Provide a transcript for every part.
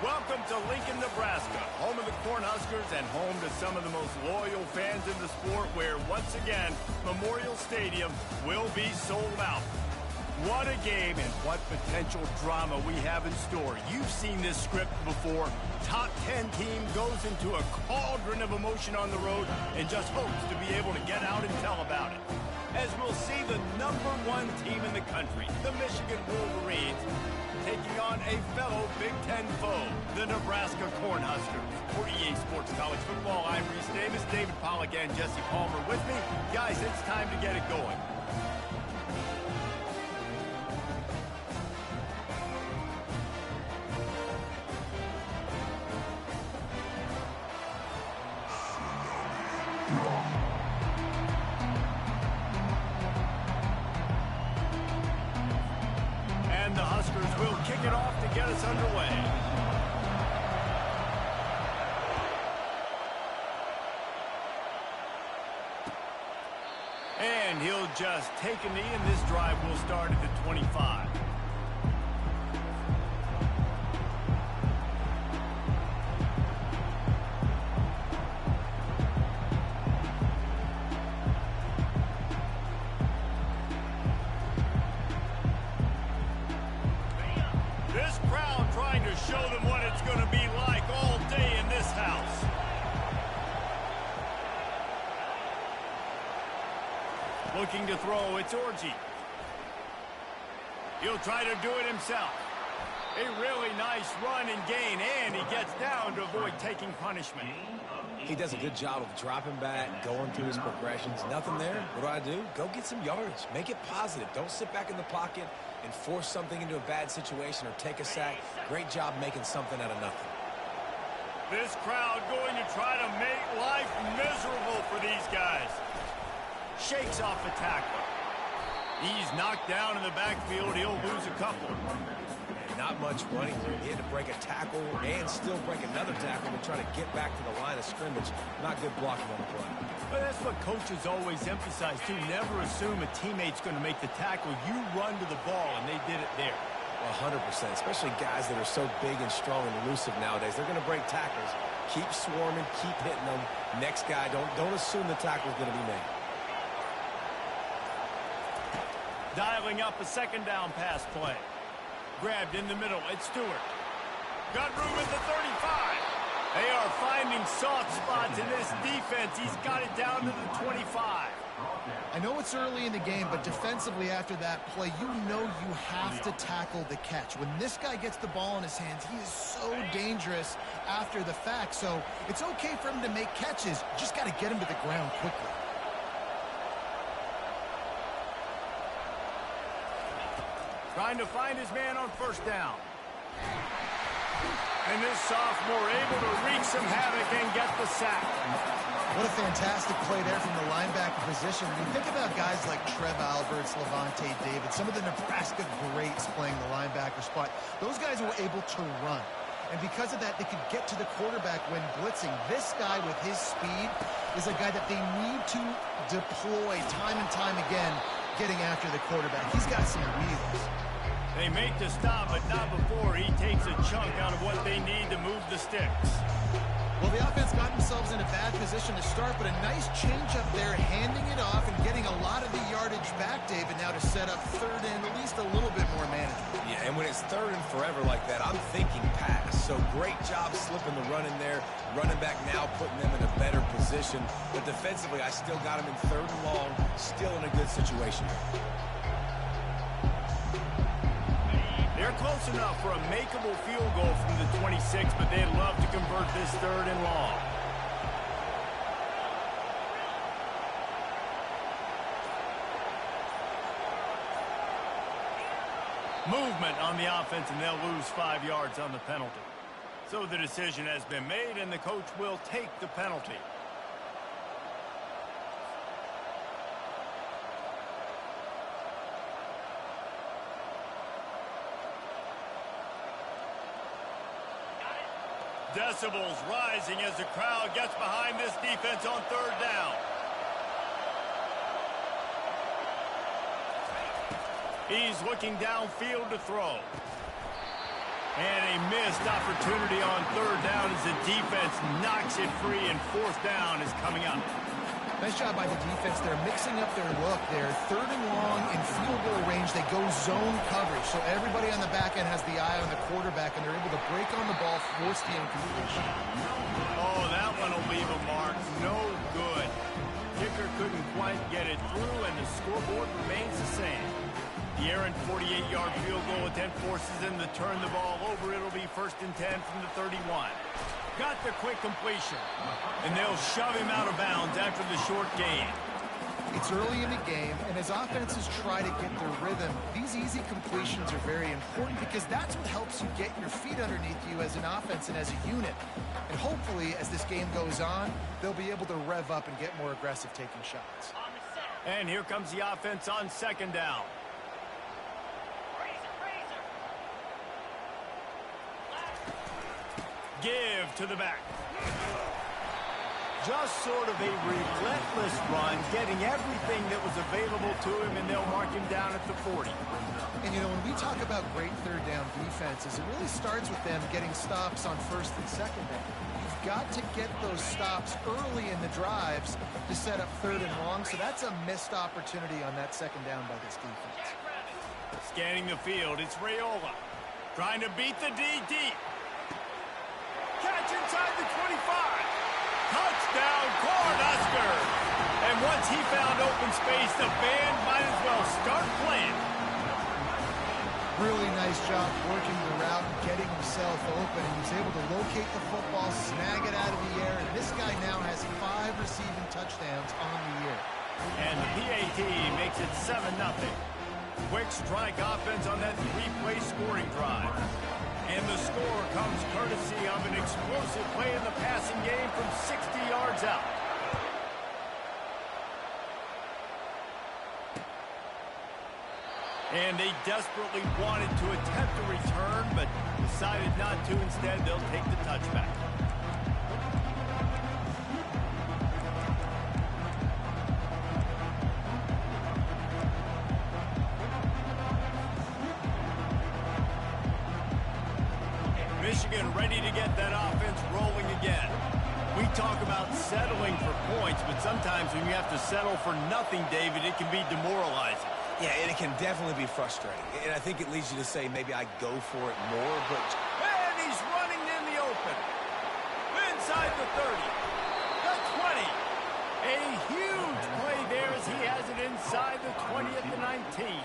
Welcome to Lincoln, Nebraska, home of the Cornhuskers and home to some of the most loyal fans in the sport where, once again, Memorial Stadium will be sold out. What a game and what potential drama we have in store. You've seen this script before. Top 10 team goes into a cauldron of emotion on the road and just hopes to be able to get out and tell about it. As we'll see the #1 team in the country, the Michigan Wolverines, taking on a fellow Big Ten foe, the Nebraska Cornhuskers. For EA Sports College Football, I'm Reese Davis, David Pollack, and Jesse Palmer with me. Guys, it's time to get it going. And the Huskers will kick it off to get us underway. And he'll just take a knee, and this drive will start at the 25. This crowd trying to show them what it's going to be like all day in this house. Looking to throw, it's Orji. He'll try to do it himself. A really nice run and gain, and he gets down to avoid taking punishment. He does a good job of dropping back, going through his progressions. Nothing there. What do? Go get some yardage. Make it positive. Don't sit back in the pocket and force something into a bad situation or take a sack. Great job making something out of nothing. This crowd going to try to make life miserable for these guys. Shakes off the tackler. He's knocked down in the backfield. He'll lose a couple. Not much running room. He had to break a tackle and still break another tackle to try to get back to the line of scrimmage. Not good blocking on the play. But that's what coaches always emphasize, too. Never assume a teammate's going to make the tackle. You run to the ball, and they did it there. Well, 100%, especially guys that are so big and strong and elusive nowadays. They're going to break tackles. Keep swarming, keep hitting them. Next guy, don't assume the tackle's going to be made. Dialing up a second down pass play. Grabbed in the middle, it's Stewart. Got room at the 35. They are finding soft spots in this defense. He's got it down to the 25. I know it's early in the game, but defensively after that play, you know you have to tackle the catch. When this guy gets the ball in his hands, he is so dangerous after the fact. So it's okay for him to make catches. Just got to get him to the ground quickly. Trying to find his man on first down. And this sophomore able to wreak some havoc and get the sack. What a fantastic play there from the linebacker position. When you think about guys like Trev Alberts, Levante David, some of the Nebraska greats playing the linebacker spot, those guys were able to run. And because of that, they could get to the quarterback when blitzing. This guy with his speed is a guy that they need to deploy time and time again, getting after the quarterback. He's got some wheels. They make the stop, but not before he takes a chunk out of what they need to move the sticks. Well, the offense got themselves in a bad position to start, but a nice change up there, handing it off and getting a lot of the yardage back, David, now to set up third and at least a little bit more manageable. Yeah, and when it's third and forever like that, I'm thinking pass. So great job slipping the run in there. Running back now, putting them in a better position. But defensively, I still got them in third and long, still in a good situation. They're close enough for a makeable field goal from the 26, but they'd love to convert this third and long. Movement on the offense, and they'll lose 5 yards on the penalty. So the decision has been made, and the coach will take the penalty. Decibels rising as the crowd gets behind this defense on third down. He's looking downfield to throw. And a missed opportunity on third down as the defense knocks it free, and fourth down is coming up. Nice job by the defense. They're mixing up their look. They're third and long in field goal range. They go zone coverage. So everybody on the back end has the eye on the quarterback, and they're able to break on the ball, force the incompletion. Oh, that one will leave a mark. No good. Kicker couldn't quite get it through, and the scoreboard remains the same. The errant 48-yard field goal attempt forces them to turn the ball over. It'll be 1st and 10 from the 31. Got the quick completion, and they'll shove him out of bounds after the short gain. It's early in the game, and as offenses try to get their rhythm, these easy completions are very important because that's what helps you get your feet underneath you as an offense and as a unit. And hopefully, as this game goes on, they'll be able to rev up and get more aggressive taking shots. And here comes the offense on 2nd down. Give to the back. Just sort of a relentless run, getting everything that was available to him, and they'll mark him down at the 40. And, you know, when we talk about great third down defenses, it really starts with them getting stops on 1st and 2nd down. You've got to get those stops early in the drives to set up 3rd and long, so that's a missed opportunity on that 2nd down by this defense. Scanning the field, it's Raiola. Trying to beat the D deep. Catch inside the 25. Touchdown, Cornhuskers. And once he found open space, the band might as well start playing. Really nice job working the route and getting himself open. He was able to locate the football, snag it out of the air, and this guy now has 5 receiving touchdowns on the year. And the PAT makes it 7-0. Quick strike offense on that 3-play scoring drive. And the score comes courtesy of an explosive play in the passing game from 60 yards out. And they desperately wanted to attempt a return, but decided not to. Instead, they'll take the touchback. Michigan ready to get that offense rolling again. We talk about settling for points, but sometimes when you have to settle for nothing, David, it can be demoralizing. Yeah, and it can definitely be frustrating. And I think it leads you to say maybe I go for it more, but... And he's running in the open. Inside the 30. The 20. A huge play there as he has it inside the 20 at the 19.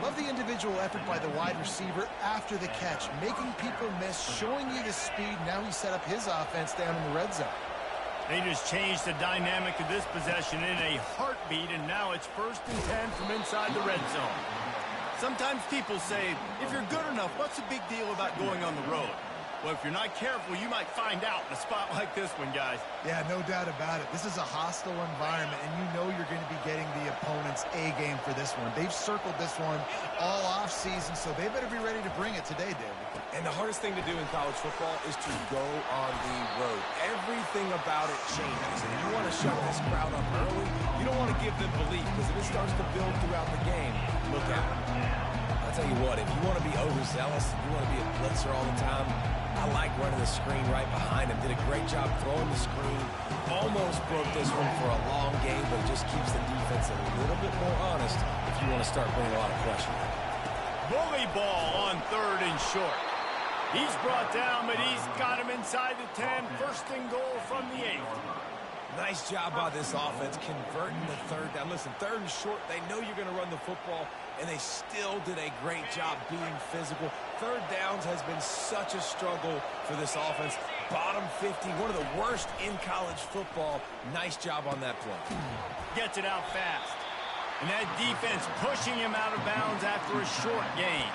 Love the individual effort by the wide receiver after the catch, making people miss, showing you the speed. Now he set up his offense down in the red zone. They just changed the dynamic of this possession in a heartbeat, and now it's 1st and 10 from inside the red zone. Sometimes people say, if you're good enough, what's the big deal about going on the road? Well, if you're not careful, you might find out in a spot like this one, guys. Yeah, no doubt about it. This is a hostile environment, and you know you're going to be getting the opponent's A-game for this one. They've circled this one all off-season, so they better be ready to bring it today, David. And the hardest thing to do in college football is to go on the road. Everything about it changes. And if you want to shut this crowd up early, you don't want to give them belief, because if it starts to build throughout the game, look out. I'll tell you what, if you want to be overzealous, if you want to be a blitzer all the time, I like running the screen right behind him. Did a great job throwing the screen. Almost broke this one for a long game, but it just keeps the defense a little bit more honest if you want to start bringing a lot of pressure. Bully ball on 3rd and short. He's brought down, but he's got him inside the 10. 1st and goal from the 8. Nice job by this offense converting the 3rd down. Listen, 3rd and short, they know you're going to run the football, and they still did a great job being physical. 3rd downs has been such a struggle for this offense. Bottom 50, one of the worst in college football. Nice job on that play. Gets it out fast. And that defense pushing him out of bounds after a short gain.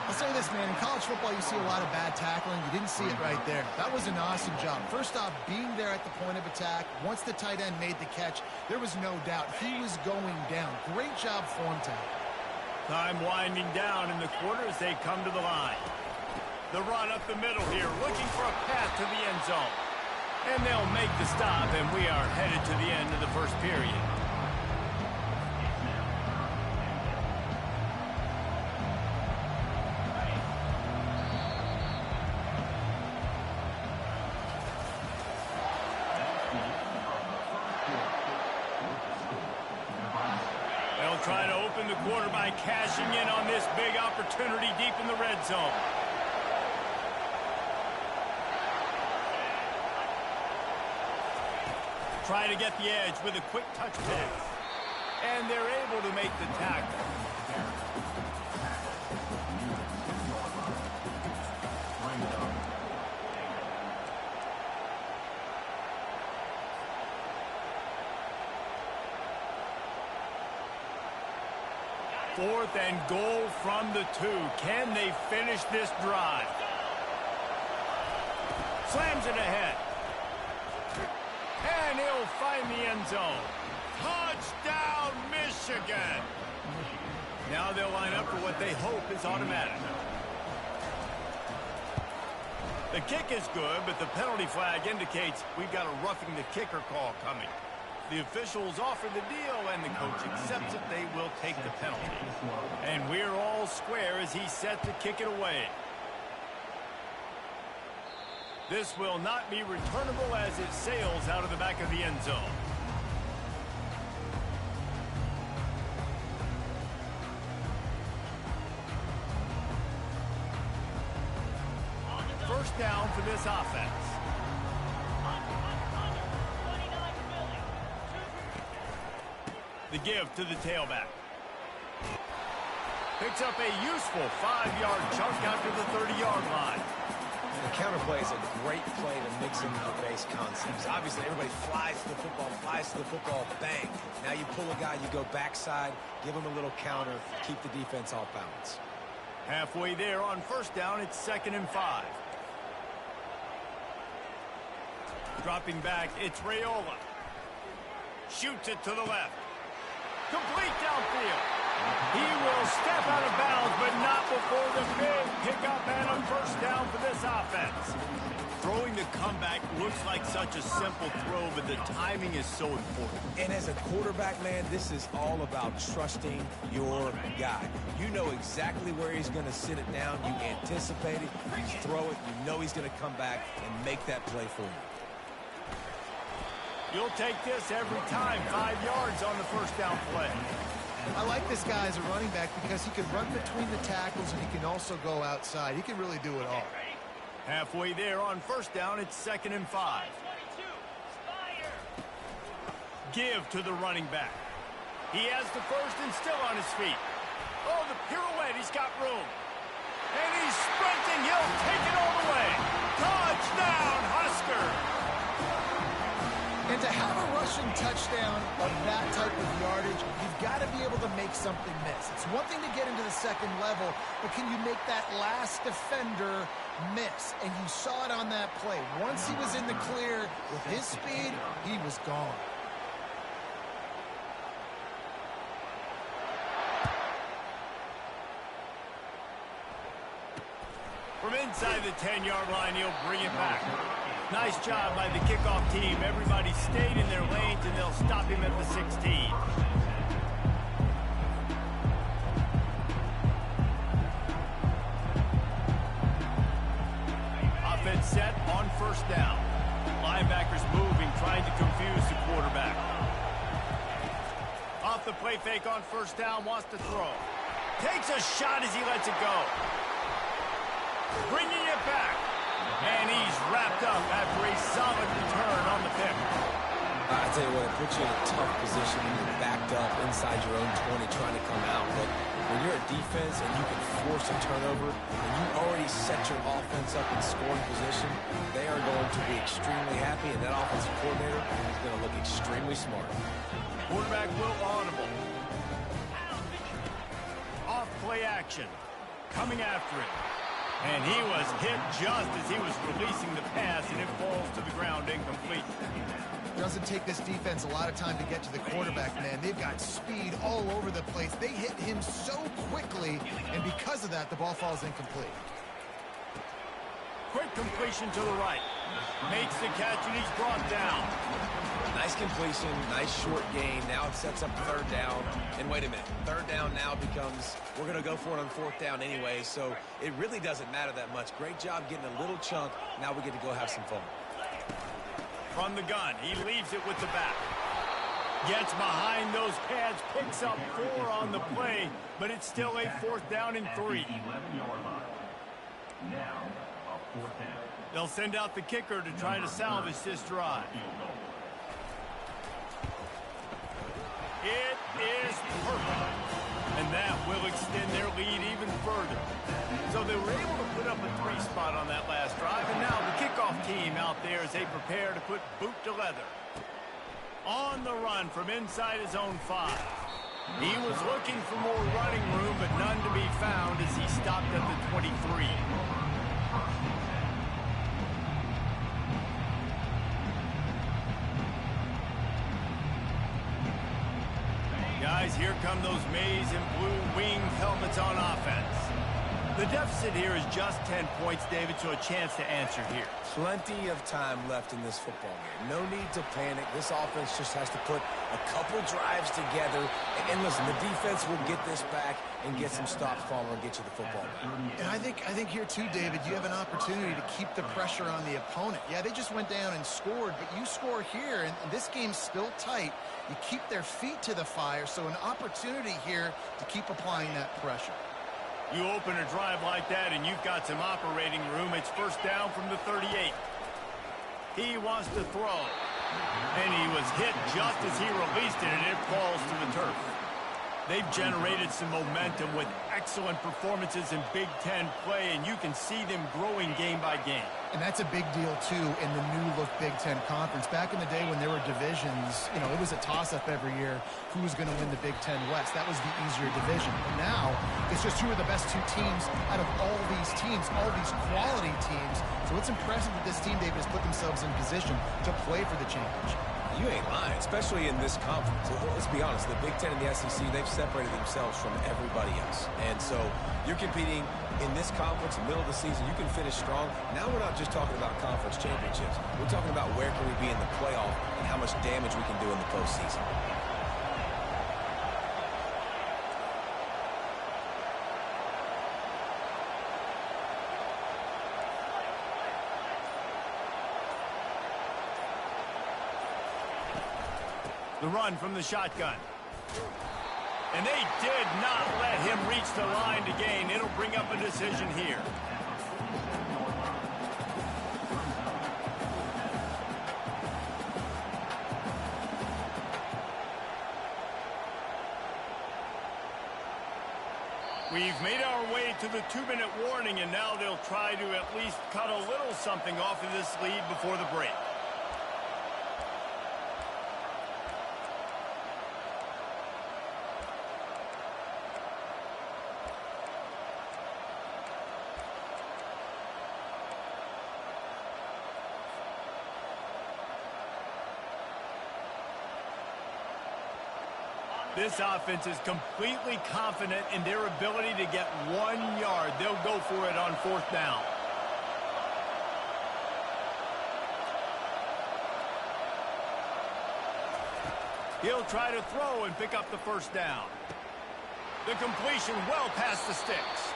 I'll say this, man. In college football, you see a lot of bad tackling. You didn't see it right there. That was an awesome job. First off, being there at the point of attack. Once the tight end made the catch, there was no doubt he was going down. Great job form tackle. Time winding down in the quarter as they come to the line. The run up the middle here, looking for a path to the end zone. And they'll make the stop, and we are headed to the end of the first period. by cashing in on this big opportunity deep in the red zone. Try to get the edge with a quick touch pass. And they're able to make the tackle. Fourth and goal from the 2. Can they finish this drive? Slams it ahead. And he'll find the end zone. Touchdown, Michigan! Now they'll line up for what they hope is automatic. The kick is good, but the penalty flag indicates we've got a roughing the kicker call coming. The officials offer the deal, and the coach accepts it. They will take the penalty. And we're all square as he's set to kick it away. This will not be returnable as it sails out of the back of the end zone. First down for this offense. The give to the tailback. Picks up a useful 5-yard chunk after the 30-yard line. The counterplay is a great play to mix in the base concepts. Obviously, everybody flies to the football, bang. Now you pull a guy, you go backside, give him a little counter, keep the defense off balance. Halfway there on first down, it's 2nd and 5. Dropping back, it's Raiola. Shoots it to the left. Complete downfield. He will step out of bounds, but not before the big pickup and a first down for this offense. Throwing the comeback looks like such a simple throw, but the timing is so important. And as a quarterback, man, this is all about trusting your guy. You know exactly where he's going to sit it down. You anticipate it. You throw it. You know he's going to come back and make that play for you. You'll take this every time. 5 yards on the first down play. I like this guy as a running back because he can run between the tackles and he can also go outside. He can really do it all. Halfway there on first down, it's 2nd and 5. Give to the running back. He has the first and still on his feet. Oh, the pirouette, he's got room. And he's sprinting, he'll take it all the way. Touchdown, Husker! And to have a rushing touchdown of that type of yardage, you've got to be able to make something miss. It's one thing to get into the second level, but can you make that last defender miss? And you saw it on that play. Once he was in the clear with his speed, he was gone. From inside the 10-yard line, he'll bring it back. Nice job by the kickoff team. Everybody stayed in their lanes, and they'll stop him at the 16. Offense set on first down. Linebackers moving, trying to confuse the quarterback. Off the play fake on first down, wants to throw. Takes a shot as he lets it go. Bringing it back. And he's wrapped up after a solid return on the pick. I tell you what, it puts you in a tough position when you're backed up inside your own 20 trying to come out. But when you're a defense and you can force a turnover and you already set your offense up in scoring position, they are going to be extremely happy, and that offensive coordinator is going to look extremely smart. Quarterback will audible. Off play action. Coming after it. And he was hit just as he was releasing the pass, and it falls to the ground incomplete. Doesn't take this defense a lot of time to get to the quarterback, man. They've got speed all over the place. They hit him so quickly, and because of that, the ball falls incomplete. Quick completion to the right. Makes the catch, and he's brought down. Nice completion, nice short gain. Now it sets up third down. And wait a minute, third down now becomes, we're going to go for it on fourth down anyway, so it really doesn't matter that much. Great job getting a little chunk. Now we get to go have some fun. From the gun, he leaves it with the back. Gets behind those pads, picks up 4 on the play, but it's still a 4th down and 3. They'll send out the kicker to try to salvage this drive. It is perfect. And that will extend their lead even further. So they were able to put up a 3 spot on that last drive, and now the kickoff team out there as they prepare to put boot to leather. On the run from inside his own 5. He was looking for more running room, but none to be found as he stopped at the 23. Guys, here come those maize and blue winged helmets on offense. The deficit here is just 10 points, David, so a chance to answer here. Plenty of time left in this football game. No need to panic. This offense just has to put a couple drives together. And listen, the defense will get this back and get some stops, Palmer, and get you the football back. And I think here too, David, you have an opportunity to keep the pressure on the opponent. Yeah, they just went down and scored, but you score here, and this game's still tight. You keep their feet to the fire, so an opportunity here to keep applying that pressure. You open a drive like that, and you've got some operating room. It's 1st down from the 38. He wants to throw. And he was hit just as he released it, and it falls to the turf. They've generated some momentum with excellent performances in Big Ten play, and you can see them growing game by game. And that's a big deal, too, in the new-look Big Ten Conference. Back in the day when there were divisions, you know, it was a toss-up every year who was going to win the Big Ten West. That was the easier division. But now, it's just who are the best 2 teams out of all these teams, all these quality teams. So it's impressive that this team, David, has put themselves in position to play for the championship. You ain't lying, especially in this conference. Let's be honest, the Big Ten and the SEC, they've separated themselves from everybody else. And so you're competing in this conference, middle of the season. You can finish strong. Now we're not just talking about conference championships. We're talking about where can we be in the playoff and how much damage we can do in the postseason. The run from the shotgun. And they did not let him reach the line to gain. It'll bring up a decision here. We've made our way to the 2-minute warning, and now they'll try to at least cut a little something off of this lead before the break. This offense is completely confident in their ability to get 1 yard. They'll go for it on 4th down. He'll try to throw and pick up the 1st down. The completion well past the sticks.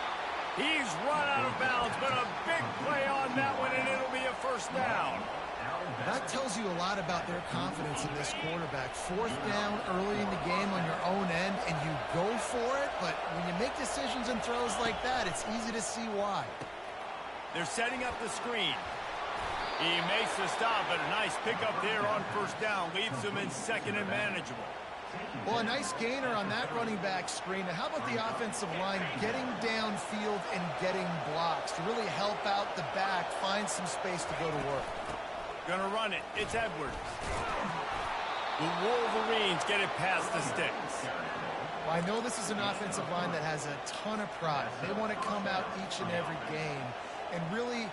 He's run out of bounds, but a big play on that one, and it'll be a 1st down. That tells you a lot about their confidence in this quarterback. 4th down early in the game on your own end, and you go for it, but when you make decisions and throws like that, it's easy to see why. They're setting up the screen. He makes the stop, but a nice pickup there on 1st down. Leaves him in 2nd and manageable. Well, a nice gainer on that running back screen. Now, how about the offensive line getting downfield and getting blocks to really help out the back, find some space to go to work? Gonna run it. It's Edwards. The Wolverines get it past the sticks. Well, I know this is an offensive line that has a ton of pride. They want to come out each and every game and really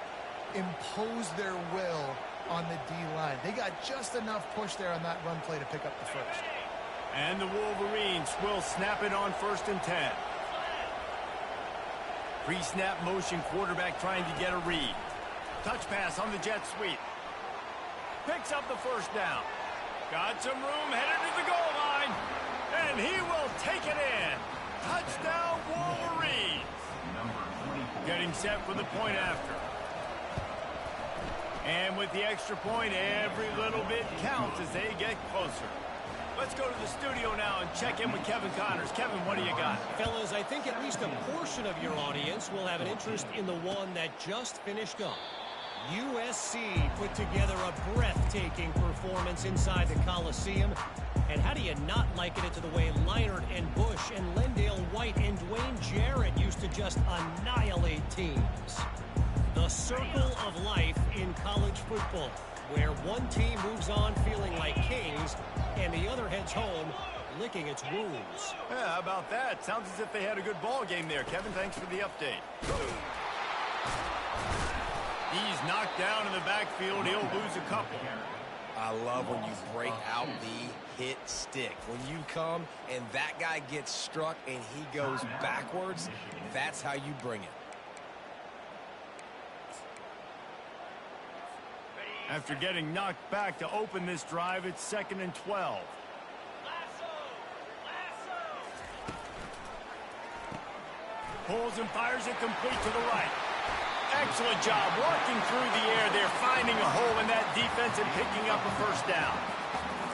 impose their will on the D-line. They got just enough push there on that run play to pick up the 1st. And the Wolverines will snap it on 1st and 10. Pre-snap motion, quarterback trying to get a read. Touch pass on the jet sweep. Picks up the 1st down. Got some room, headed to the goal line. And he will take it in. Touchdown, Wolverines. Getting set for the point after. And with the extra point, every little bit counts as they get closer. Let's go to the studio now and check in with Kevin Connors. Kevin, what do you got? Fellas, I think at least a portion of your audience will have an interest in the one that just finished up. USC put together a breathtaking performance inside the Coliseum. And how do you not liken it to the way Leinart and Bush and Lendale White and Dwayne Jarrett used to just annihilate teams? The circle of life in college football, where one team moves on feeling like kings and the other heads home licking its wounds. Yeah, how about that? Sounds as if they had a good ball game there. Kevin, thanks for the update. He's knocked down in the backfield. He'll lose a couple. I love when you break out the hit stick. When you come and that guy gets struck and he goes backwards, that's how you bring it. After getting knocked back to open this drive, it's 2nd and 12. Pulls and fires it complete to the right. Excellent job working through the air there, finding a hole in that defense and picking up a first down.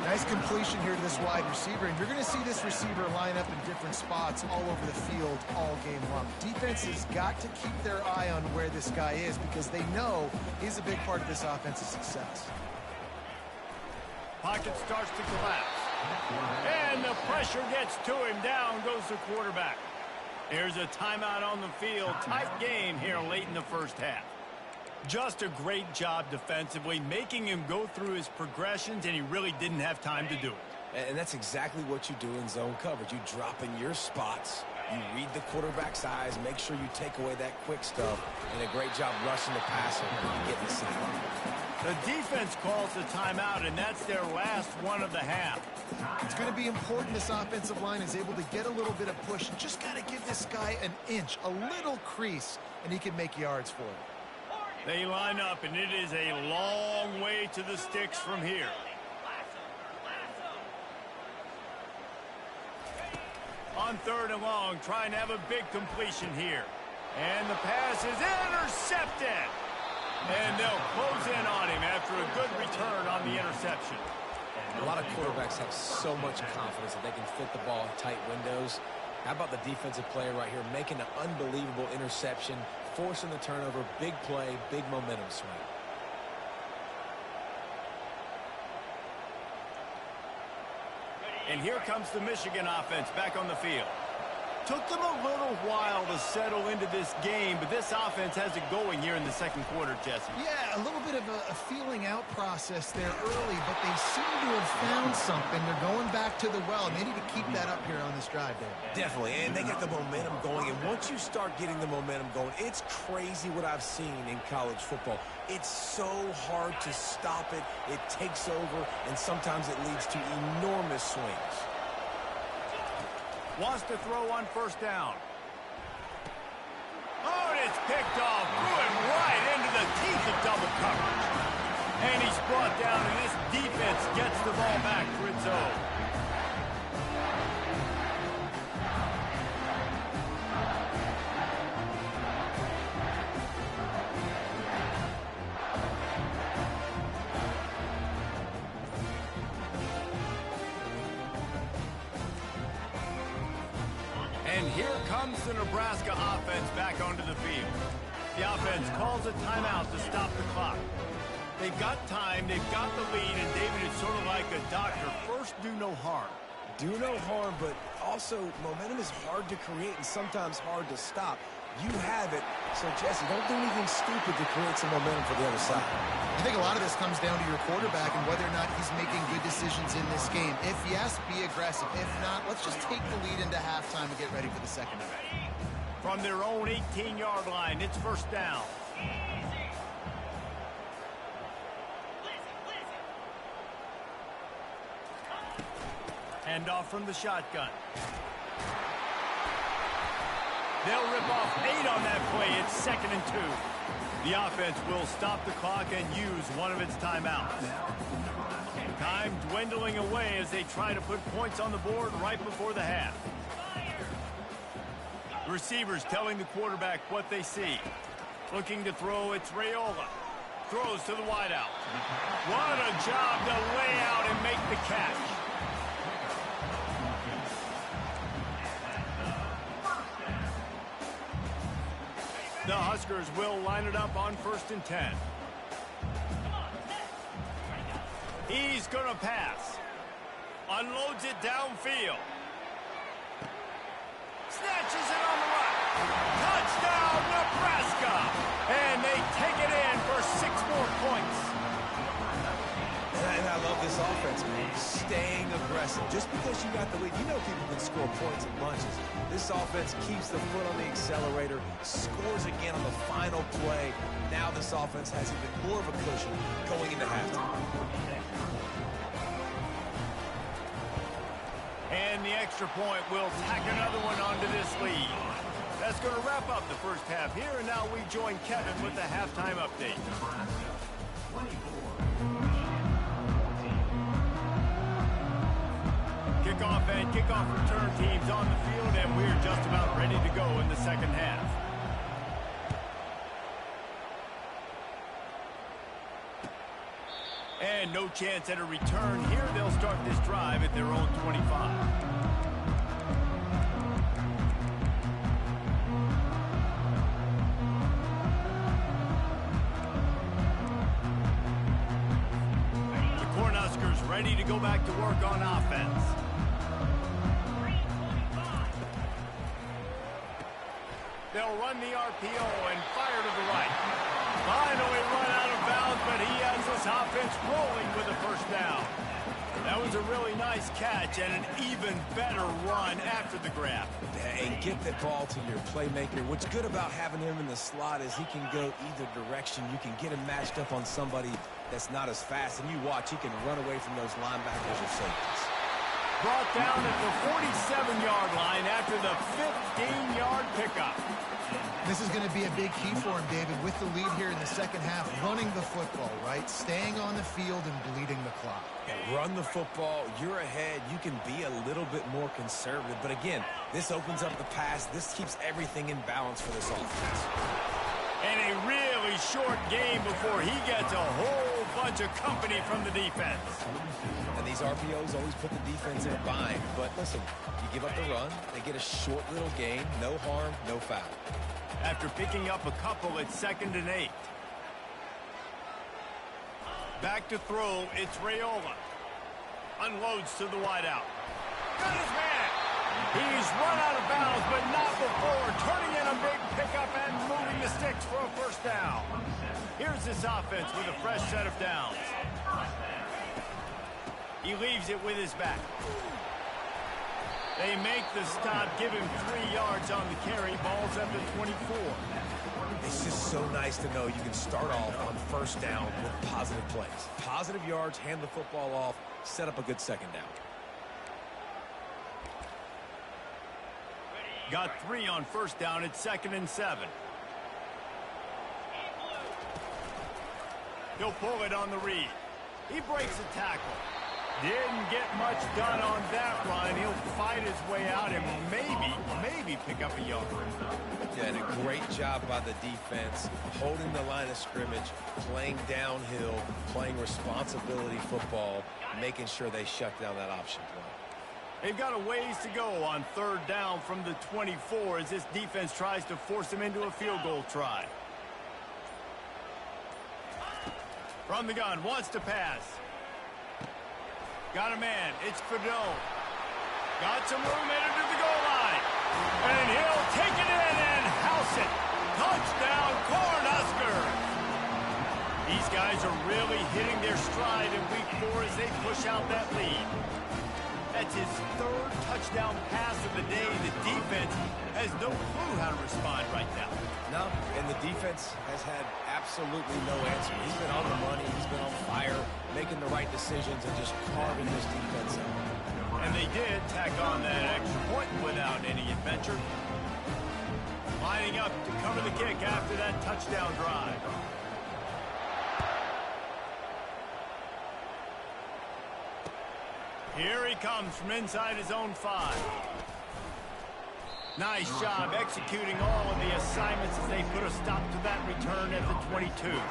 Nice completion here to this wide receiver, and you're going to see this receiver line up in different spots all over the field all game long. Defense has got to keep their eye on where this guy is because they know he's a big part of this offense's success. Pocket starts to collapse. And the pressure gets to him. Down goes the quarterback. There's a timeout on the field. Tight game here late in the first half. Just a great job defensively, making him go through his progressions, and he really didn't have time to do it. And that's exactly what you do in zone coverage. You drop in your spots, you read the quarterback's eyes, make sure you take away that quick stuff, and a great job rushing the passer and getting the sack. The defense calls the timeout, and that's their last one of the half. It's going to be important this offensive line is able to get a little bit of push. Just got to give this guy an inch, a little crease, and he can make yards for it. They line up, and it is a long way to the sticks from here. On 3rd and long, trying to have a big completion here. And the pass is intercepted. And they'll close in on him after a good return on the interception. A lot of quarterbacks have so much confidence that they can fit the ball in tight windows. How about the defensive player right here making an unbelievable interception, forcing the turnover, big play, big momentum swing. And here comes the Michigan offense back on the field. Took them a little while to settle into this game, but this offense has it going here in the second quarter, Jesse. Yeah, a little bit of a feeling out process there early, but they seem to have found something. They're going back to the well, and they need to keep that up here on this drive, David. Definitely, and they got the momentum going, and once you start getting the momentum going, it's crazy what I've seen in college football. It's so hard to stop it. It takes over, and sometimes it leads to enormous swings. Wants to throw on 1st down. Oh, and it's picked off. Threw it right into the teeth of double coverage. And he's brought down, and this defense gets the ball back for its own. And here comes the Nebraska offense back onto the field. The offense calls a timeout to stop the clock. They've got time, they've got the lead, and David, it's sort of like a doctor. First, do no harm. Do no harm, but also momentum is hard to create and sometimes hard to stop. You have it, so Jesse, don't do anything stupid to create some momentum for the other side. I think a lot of this comes down to your quarterback and whether or not he's making good decisions in this game. If yes, be aggressive. If not, let's just take the lead into halftime and get ready for the second half. From their own 18-yard line, it's 1st down. Handoff from the shotgun. They'll rip off 8 on that play. It's 2nd and 2. The offense will stop the clock and use one of its timeouts. Time dwindling away as they try to put points on the board right before the half. Receivers telling the quarterback what they see. Looking to throw, it's Raiola. Throws to the wideout. What a job to lay out and make the catch. The Huskers will line it up on 1st and 10. He's going to pass. Unloads it downfield. Snatches it on the right. Touchdown, Nebraska! And they take it in for 6 more points. And I love this offense, man. Staying aggressive. Just because you got the lead, you know people can score points in bunches. This offense keeps the foot on the accelerator, scores again on the final play. Now this offense has even more of a cushion going into halftime. And the extra point will tack another one onto this lead. That's going to wrap up the first half here, and now we join Kevin with the halftime update. Kickoff and kickoff return teams on the field, and we're just about ready to go in the second half. And no chance at a return here. They'll start this drive at their own 25. The Cornhuskers ready to go back to work on offense. They'll run the RPO and fire to the right. Finally run out of bounds, but he has this offense rolling with a first down. That was a really nice catch and an even better run after the grab. And get the ball to your playmaker. What's good about having him in the slot is he can go either direction. You can get him matched up on somebody that's not as fast, and you watch, he can run away from those linebackers or safeties. Brought down at the 47-yard line after the 15-yard pickup. This is going to be a big key for him, David, with the lead here in the second half, running the football, right? Staying on the field and bleeding the clock. Yeah, run the football. You're ahead. You can be a little bit more conservative. But again, this opens up the pass. This keeps everything in balance for this offense. And a really short game before he gets a whole bunch of company from the defense. And these RPOs always put the defense in a bind. But listen, you give up the run, they get a short little gain. No harm, no foul. After picking up a couple, it's 2nd and 8. Back to throw, it's Raiola. Unloads to the wideout. Got his man. He's run out of bounds, but not before turning in a big pickup and moving the sticks for a first down. Here's this offense with a fresh set of downs. He leaves it with his back. They make the stop, give him 3 yards on the carry. Ball's at the 24. It's just so nice to know you can start off on first down with positive plays. Positive yards, hand the football off, set up a good second down. Got 3 on first down. It's 2nd and 7. He'll pull it on the read. He breaks a tackle. Didn't get much done on that run. He'll fight his way out and maybe pick up a yard. Yeah, and a great job by the defense, holding the line of scrimmage, playing downhill, playing responsibility football, making sure they shut down that option play. They've got a ways to go on 3rd down from the 24 as this defense tries to force them into a field goal try. From the gun, wants to pass. Got a man. It's Fedot. Got some room headed to the goal line. And he'll take it in and house it. Touchdown, Cornhuskers. These guys are really hitting their stride in week 4 as they push out that lead. That's his 3rd touchdown pass of the day. The defense has no clue how to respond right now. No, and the defense has had absolutely no answer. He's been on the money. He's been on fire, making the right decisions and just carving this defense out. And they did tack on that extra point without any adventure. Lining up to cover the kick after that touchdown drive. Here he comes from inside his own 5. Nice job executing all of the assignments as they put a stop to that return at the 22.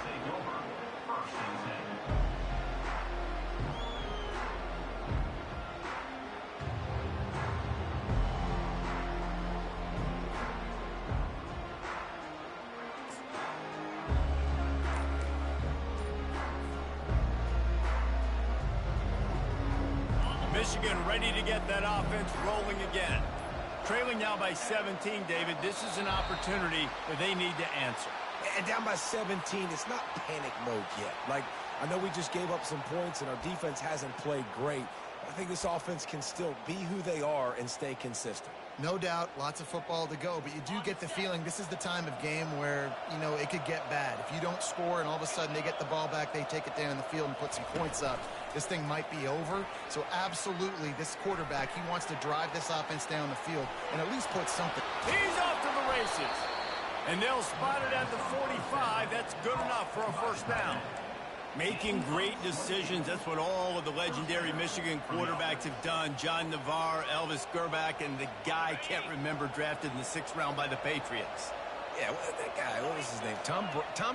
Michigan ready to get that offense rolling again. Trailing now by 17, David. This is an opportunity that they need to answer. And down by 17, it's not panic mode yet. Like, I know we just gave up some points and our defense hasn't played great. I think this offense can still be who they are and stay consistent. No doubt, lots of football to go, but you do get the feeling this is the time of game where, you know, it could get bad. If you don't score and all of a sudden they get the ball back, they take it down in the field and put some points up, this thing might be over. So absolutely, this quarterback, he wants to drive this offense down the field and at least put something. He's off to the races. And they'll spot it at the 45. That's good enough for a first down. Making great decisions. That's what all of the legendary Michigan quarterbacks have done. John Navarre, Elvis Gerbach, and the guy I can't remember drafted in the 6th round by the Patriots. Yeah, that guy, what was his name? Tom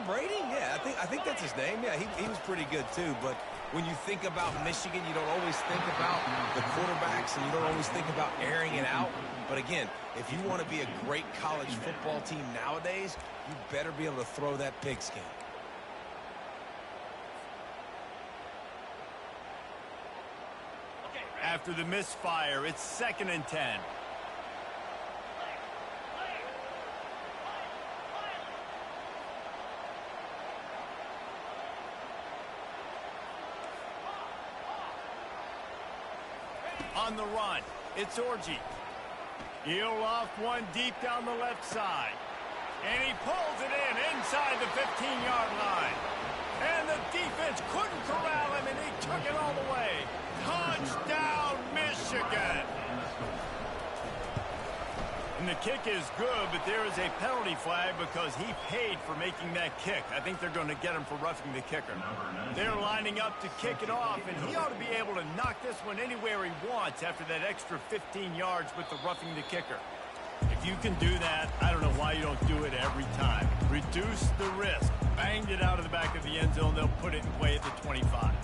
Brady? Yeah, I think that's his name. Yeah, he was pretty good too. But when you think about Michigan, you don't always think about the quarterbacks, and you don't always think about airing it out. But again, if you want to be a great college football team nowadays, you better be able to throw that pigskin. After the misfire, it's 2nd and 10. On the run, it's Orji. He'll loft one deep down the left side. And he pulls it in inside the 15-yard line. And the defense couldn't corral him, and he took it all the way. Touchdown, Michigan! And the kick is good, but there is a penalty flag because he paid for making that kick. I think they're going to get him for roughing the kicker. They're lining up to kick it off, and he ought to be able to knock this one anywhere he wants after that extra 15 yards with the roughing the kicker. If you can do that, I don't know why you don't do it every time. Reduce the risk. Banged it out of the back of the end zone. They'll put it in play at the 25.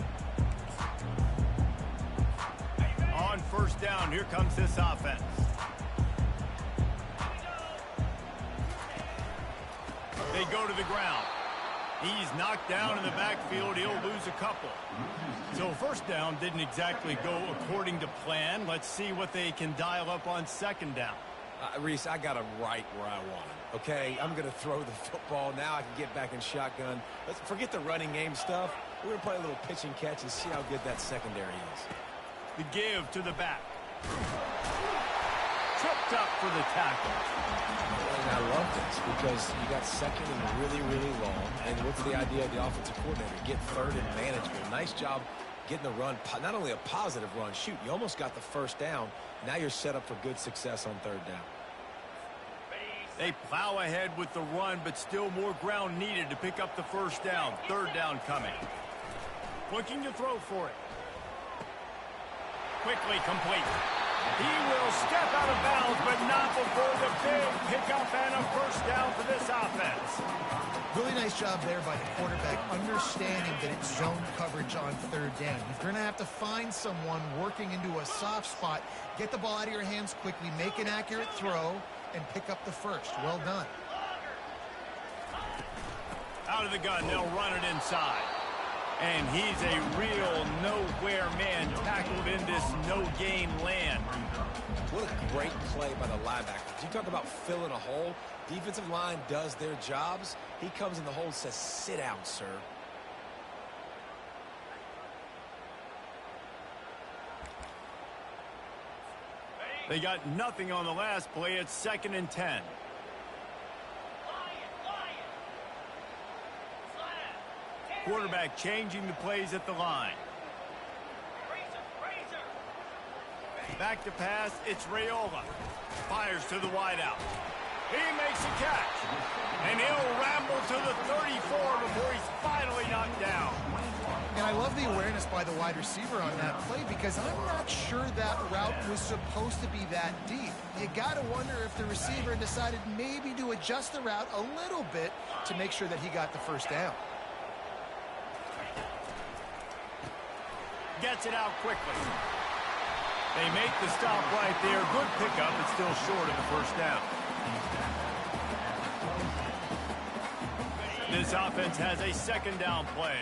On first down, here comes this offense. They go to the ground. He's knocked down in the backfield. He'll lose a couple. So first down didn't exactly go according to plan. Let's see what they can dial up on 2nd down. Reese, I got him right where I want him. Okay, I'm going to throw the football. Now I can get back in shotgun. Let's forget the running game stuff. We're going to play a little pitch and catch and see how good that secondary is. The give to the back. Tripped up for the tackle. And I love this because you got 2nd and really, really long. And what's the idea of the offensive coordinator? Get 3rd and manageable. Nice job getting the run, not only a positive run. Shoot, you almost got the first down. Now you're set up for good success on 3rd down. They plow ahead with the run, but still more ground needed to pick up the first down. 3rd down coming. Looking to throw for it. Quickly complete. He will step out of bounds, but not before the big pickup and a first down for this offense. Really nice job there by the quarterback, understanding that it's zone coverage on 3rd down. You're going to have to find someone working into a soft spot, get the ball out of your hands quickly, make an accurate throw, and pick up the first. Well done. Out of the gun, they'll run it inside. And he's a real nowhere man tackled in this no-gain land. What a great play by the linebackers. You talk about filling a hole. Defensive line does their jobs. He comes in the hole and says, sit down, sir. They got nothing on the last play. It's 2nd and 10. Quarterback changing the plays at the line. Back to pass, it's Raiola. Fires to the wideout. He makes a catch. And he'll ramble to the 34 before he's finally knocked down. And I love the awareness by the wide receiver on that play because I'm not sure that route was supposed to be that deep. You got to wonder if the receiver decided maybe to adjust the route a little bit to make sure that he got the first down. Gets it out quickly. They make the stop right there. Good pickup, but still short of the first down. This offense has a 2nd down play.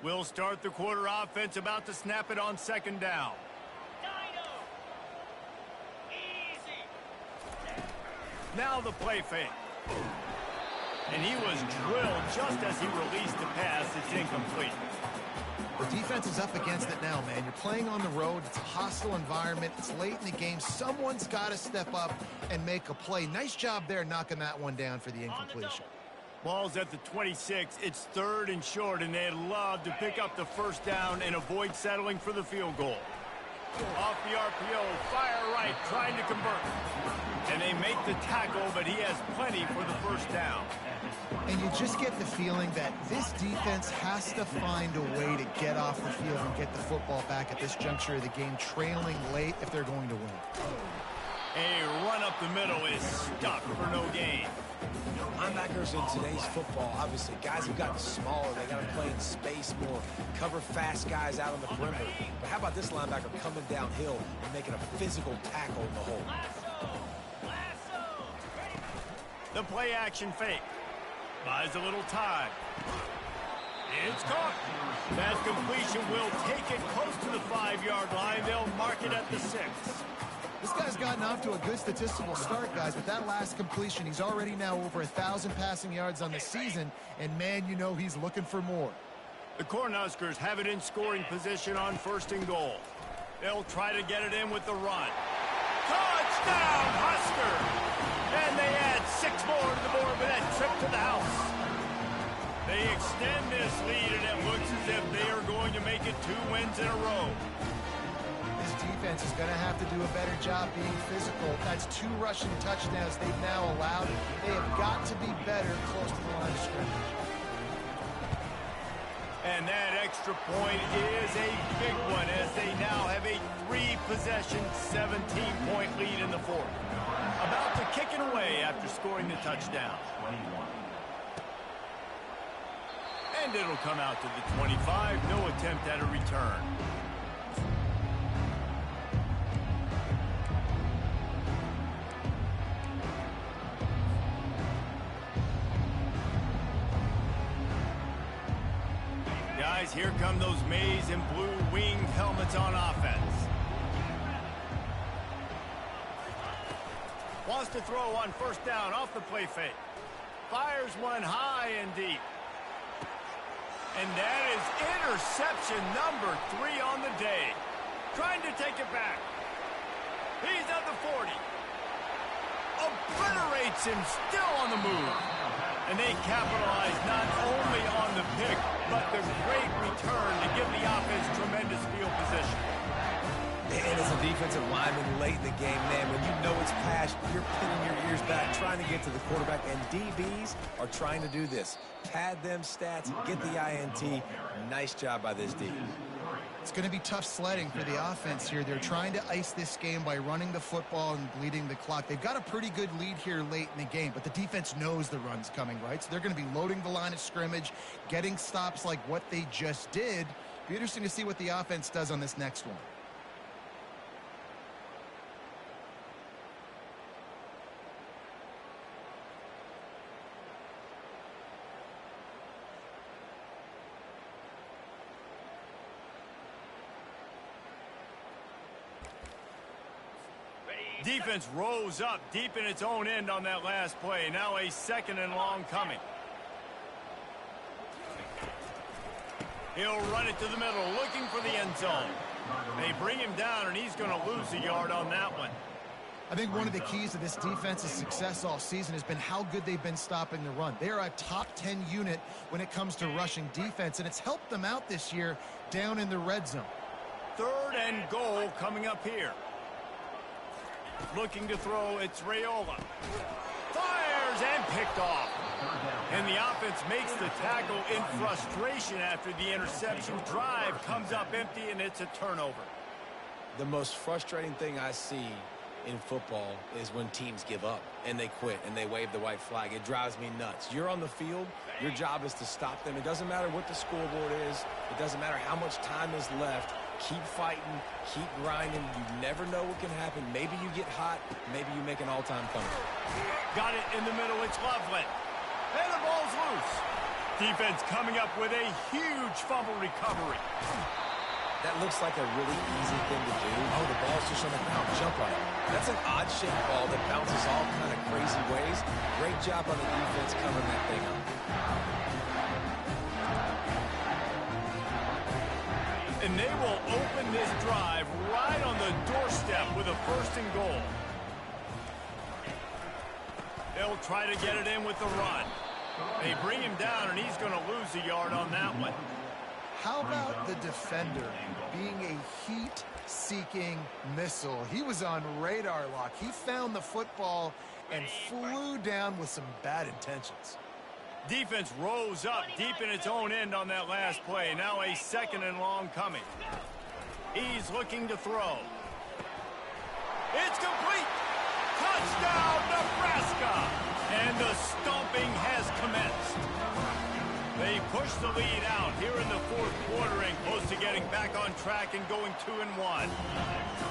We'll start the quarter offense, about to snap it on second down. Now the play fake. And he was drilled just as he released the pass. It's incomplete. The defense is up against it now, man. You're playing on the road. It's a hostile environment. It's late in the game. Someone's got to step up and make a play. Nice job there knocking that one down for the incompletion. Ball's at the 26. It's 3rd and short, and they'd love to pick up the first down and avoid settling for the field goal. Off the RPO, fire right, trying to convert. And they make the tackle, but he has plenty for the first down. And you just get the feeling that this defense has to find a way to get off the field and get the football back at this juncture of the game, trailing late if they're going to win. A run up the middle is stuck for no gain. Linebackers in today's football, obviously, guys have gotten smaller. They got to play in space more, cover fast guys out on the perimeter. But how about this linebacker coming downhill and making a physical tackle in the hole? The play action fake. Buys a little time. It's caught. That completion will take it close to the 5-yard line. They'll mark it at the 6. This guy's gotten off to a good statistical start, guys. With that last completion, he's already now over 1,000 passing yards on the season. And, man, you know he's looking for more. The Cornhuskers have it in scoring position on 1st and goal. They'll try to get it in with the run. Touchdown, Husker! And they add 6 more to the board with that trip to the house. They extend this lead, and it looks as if they are going to make it 2 wins in a row. This defense is going to have to do a better job being physical. That's 2 rushing touchdowns they've now allowed. They have got to be better close to the line of scrimmage. And that extra point is a big one, as they now have a 3-possession, 17-point lead in the 4th. About to kick it away after scoring the touchdown. And it'll come out to the 25. No attempt at a return. Guys, here come those maize and blue winged helmets on offense. Wants to throw on 1st down off the play fake. Fires one high and deep. And that is interception number 3 on the day. Trying to take it back. He's at the 40. Obliterates him, still on the move. And they capitalize not only on the pick, but the great return to give the offense tremendous field position. And as a defensive lineman late in the game, man, when you know it's past, you're pinning your ears back, trying to get to the quarterback, and DBs are trying to do this. Pad them stats, get the INT. Nice job by this D. It's going to be tough sledding for the offense here. They're trying to ice this game by running the football and bleeding the clock. They've got a pretty good lead here late in the game, but the defense knows the run's coming, right? So they're going to be loading the line of scrimmage, getting stops like what they just did. Be interesting to see what the offense does on this next one. Defense rose up deep in its own end on that last play. Now a 2nd and long coming. He'll run it to the middle, looking for the end zone. They bring him down, and he's going to lose a yard on that one. I think one of the keys to this defense's success all season has been how good they've been stopping the run. They are a top 10 unit when it comes to rushing defense, and it's helped them out this year down in the red zone. 3rd and goal coming up here. Looking to throw, it's Raiola. Fires and picked off. And the offense makes the tackle in frustration after the interception. Drive comes up empty, and it's a turnover. The most frustrating thing I see in football is when teams give up and they quit and they wave the white flag. It drives me nuts. You're on the field. Your job is to stop them. It doesn't matter what the scoreboard is. It doesn't matter how much time is left. Keep fighting. Keep grinding. You never know what can happen. Maybe you get hot. Maybe you make an all-time comeback. Got it in the middle. It's Loveland. And the ball's loose. Defense coming up with a huge fumble recovery. That looks like a really easy thing to do. Oh, the ball's just on the ground. Jump on it. That's an odd-shaped ball that bounces all kind of crazy ways. Great job on the defense covering that thing up. And they will open this drive right on the doorstep with a 1st and goal. They'll try to get it in with the run. They bring him down, and he's going to lose a yard on that one. How about the defender being a heat-seeking missile? He was on radar lock. He found the football and flew down with some bad intentions. Defense rose up deep in its own end on that last play. Now a 2nd and long coming. He's looking to throw. It's complete. Touchdown, Nebraska. And the stomping has commenced. They push the lead out here in the 4th quarter and close to getting back on track and going 2-1.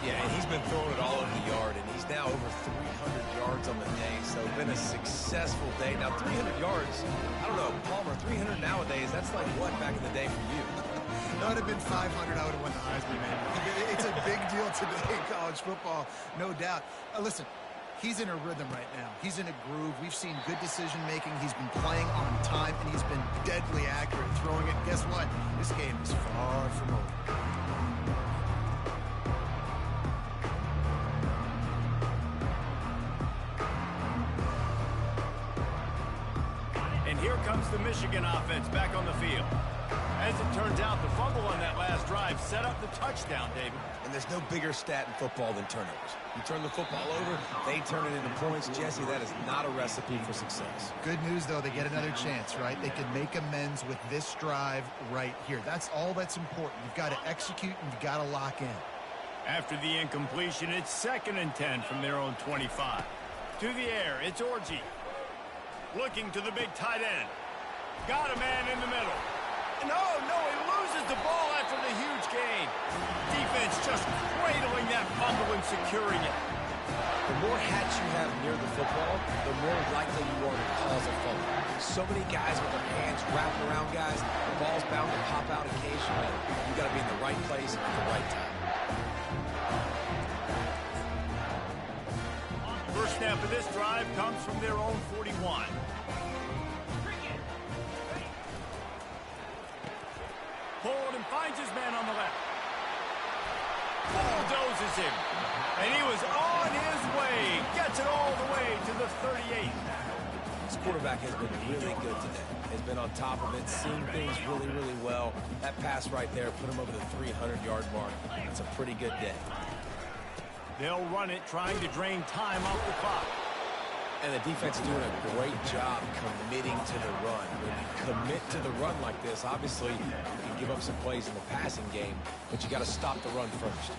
Yeah, and he's been throwing it all over the yard, and he's now over 300 yards on the day, so it's been a successful day. Now, 300 yards, I don't know, Palmer, 300 nowadays, that's like what back in the day for you? That would have been 500. I would have won the Heisman, man. It's a big deal today in college football, no doubt. Listen. He's in a rhythm right now. He's in a groove. We've seen good decision-making. He's been playing on time, and he's been deadly accurate throwing it. Guess what? This game is far from over. And here comes the Michigan offense back on the field. As it turns out, the fumble on that last drive set up the touchdown, David. And there's no bigger stat in football than turnovers. You turn the football over, they turn it into points. Jesse, that is not a recipe for success. Good news, though, they get another chance, right? They can make amends with this drive right here. That's all that's important. You've got to execute and you've got to lock in. After the incompletion, it's 2nd and 10 from their own 25. To the air, it's Orji. Looking to the big tight end. Got a man in the middle. No, he loses the ball after the huge gain. Defense just cradling that fumble and securing it. The more hats you have near the football, the more likely you are to cause a fumble. So many guys with their hands wrapping around guys, the ball's bound to pop out occasionally. You got to be in the right place at the right time. First snap of this drive comes from their own 41. Pulled and finds his man on the left. Bulldozes him. And he was on his way. Gets it all the way to the 38. This quarterback has been really good today. Has been on top of it, seeing things really, really well. That pass right there put him over the 300-yard mark. That's a pretty good day. They'll run it, trying to drain time off the clock. And the defense is doing a great job committing to the run. When you commit to the run like this, obviously you can give up some plays in the passing game, but you got to stop the run first.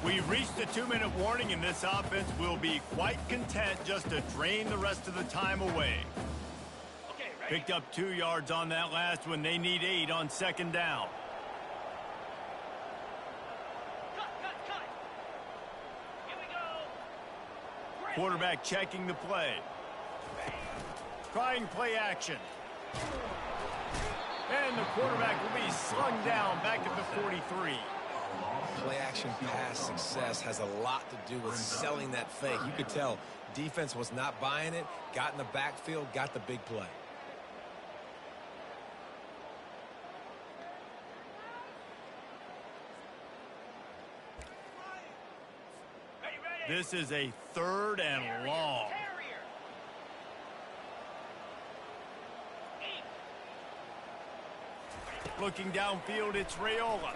We've reached the 2-minute warning, and this offense will be quite content just to drain the rest of the time away. Picked up 2 yards on that last one. They need 8 on 2nd down. Quarterback checking the play. Trying play action. And the quarterback will be slung down back at the 43. Play action pass success has a lot to do with selling that fake. You could tell defense was not buying it, got in the backfield, got the big play. This is a 3rd and long. Looking downfield, it's Raiola.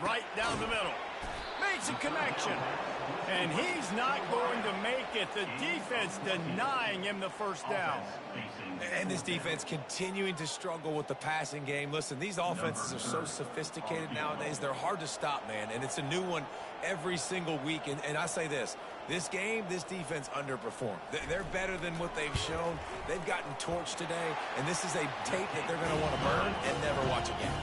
Right down the middle. Makes a connection. And he's not going to make it. The defense denying him the first down. And this defense continuing to struggle with the passing game. Listen, these offenses are so sophisticated nowadays. They're hard to stop, man. And it's a new one every single week. And I say this game, this defense underperformed. They're better than what they've shown. They've gotten torched today. And this is a tape that they're going to want to burn and never watch again.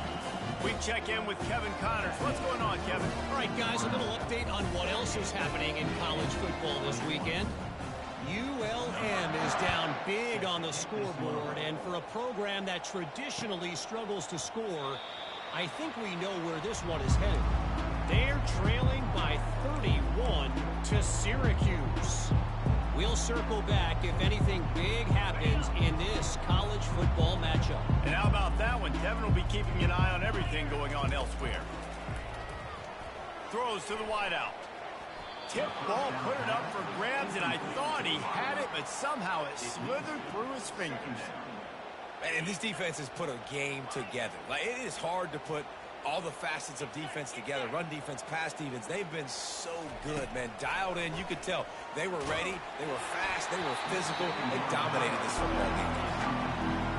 We check in with Kevin Connors. What's going on, Kevin? All right, guys, a little update on what else is happening in college football this weekend. ULM is down big on the scoreboard, and for a program that traditionally struggles to score, I think we know where this one is headed. They're trailing by 31 to Syracuse. We'll circle back if anything big happens in this college football matchup. And how about that one? Kevin will be keeping an eye on everything going on elsewhere. Throws to the wideout. Tip ball, put it up for grabs, and I thought he had it, but somehow it slithered through his fingers. And this defense has put a game together. Like, it is hard to put all the facets of defense together. Run defense, pass defense. They've been so good, man. Dialed in. You could tell they were ready. They were fast. They were physical. They dominated this football game.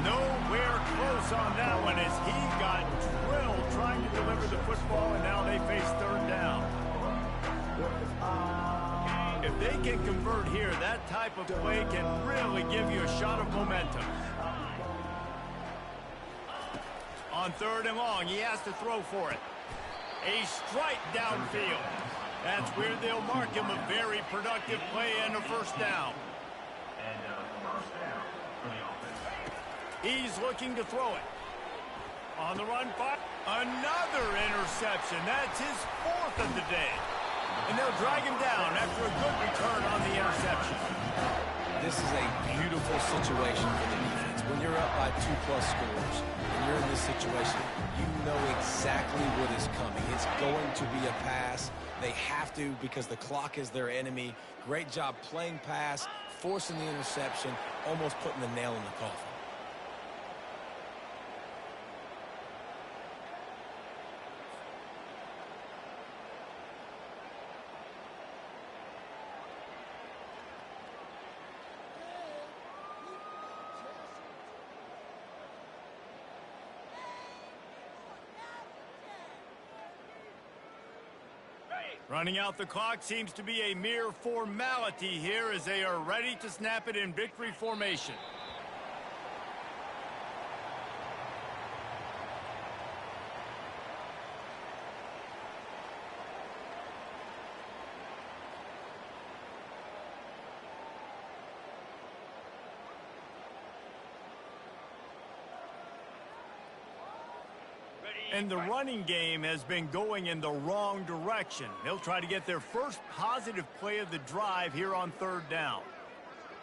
Nowhere close on that one as he got drilled trying to deliver the football, and now they face third down. If they can convert here, that type of play can really give you a shot of momentum. On third and long, he has to throw for it. A strike downfield. That's where they'll mark him a very productive play and a first down. He's looking to throw it. On the run, another interception. That's his fourth of the day. And they'll drag him down after a good return on the interception. This is a beautiful situation for the defense. When you're up by 2+ scores, and you're in this situation, you know exactly what is coming. It's going to be a pass. They have to because the clock is their enemy. Great job playing pass, forcing the interception, almost putting the nail in the coffin. Running out the clock seems to be a mere formality here as they are ready to snap it in victory formation. And the running game has been going in the wrong direction. They'll try to get their first positive play of the drive here on third down.